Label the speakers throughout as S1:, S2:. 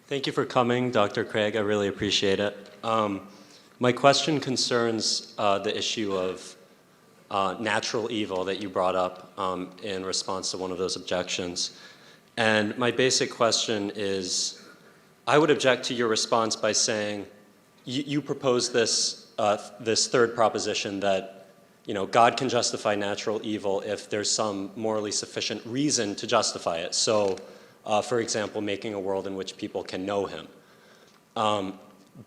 S1: Thank you for coming, Dr. Craig. I really appreciate it. My question concerns the issue of natural evil that you brought up in response to one of those objections. And my basic question is, I would object to your response by saying, you propose this, this third proposition that God can justify natural evil if there's some morally sufficient reason to justify it. So, for example, making a world in which people can know him.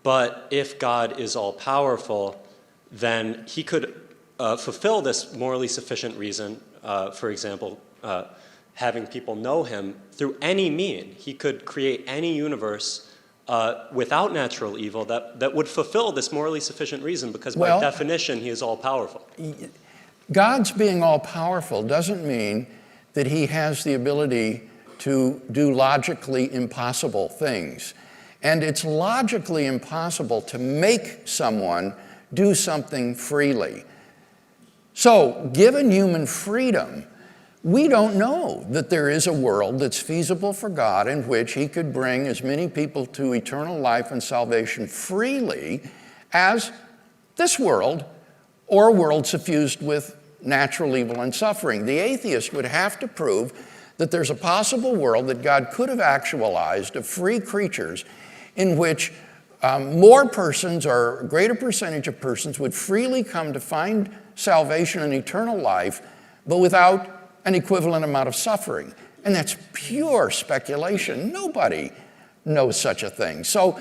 S1: But if God is all-powerful, then he could fulfill this morally sufficient reason, for example, having people know him through any mean. He could create any universe without natural evil that would fulfill this morally sufficient reason, because by definition, he is all-powerful.
S2: God's being all-powerful doesn't mean that he has the ability to do logically impossible things. And it's logically impossible to make someone do something freely. So, given human freedom, we don't know that there is a world that's feasible for God in which he could bring as many people to eternal life and salvation freely as this world, or a world suffused with natural evil and suffering. The atheist would have to prove that there's a possible world that God could have actualized of free creatures in which more persons, or a greater percentage of persons, would freely come to find salvation and eternal life, but without an equivalent amount of suffering. And that's pure speculation. Nobody knows such a thing. So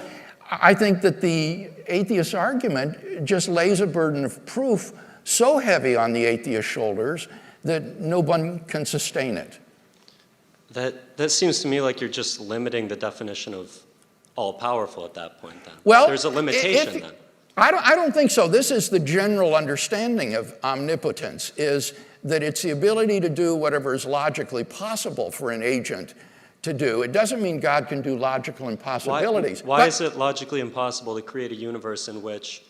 S2: I think that the atheist argument just lays a burden of proof so heavy on the atheist's shoulders that no one can sustain it.
S1: That seems to me like you're just limiting the definition of all-powerful at that point, then.
S2: Well,
S1: there's a limitation, then.
S2: I don't think so. This is the general understanding of omnipotence, is that it's the ability to do whatever is logically possible for an agent to do. It doesn't mean God can do logical impossibilities.
S1: Why is it logically impossible to create a universe in which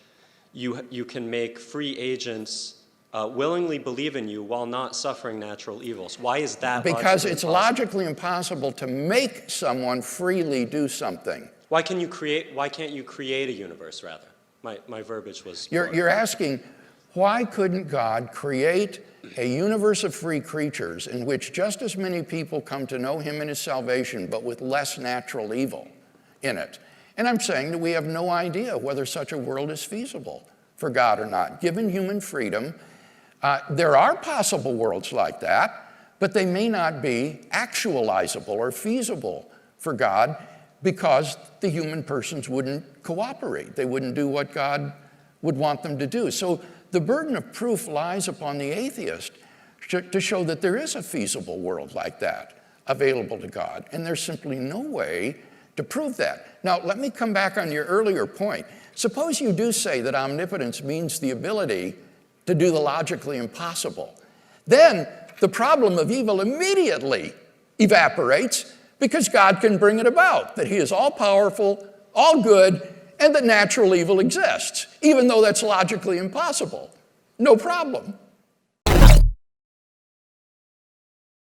S1: you can make free agents willingly believe in you while not suffering natural evils? Why is that
S2: because it's logically impossible to make someone freely do something.
S1: Why can't you create a universe, rather? My verbiage was...
S2: You're asking, why couldn't God create a universe of free creatures in which just as many people come to know him and his salvation, but with less natural evil in it? And I'm saying that we have no idea whether such a world is feasible for God or not. Given human freedom, there are possible worlds like that, but they may not be actualizable or feasible for God because the human persons wouldn't cooperate. They wouldn't do what God would want them to do. So the burden of proof lies upon the atheist to show that there is a feasible world like that available to God, and there's simply no way to prove that. Now, let me come back on your earlier point. Suppose you do say that omnipotence means the ability to do the logically impossible. Then the problem of evil immediately evaporates because God can bring it about, that he is all-powerful, all good, and that natural evil exists, even though that's logically impossible. No problem.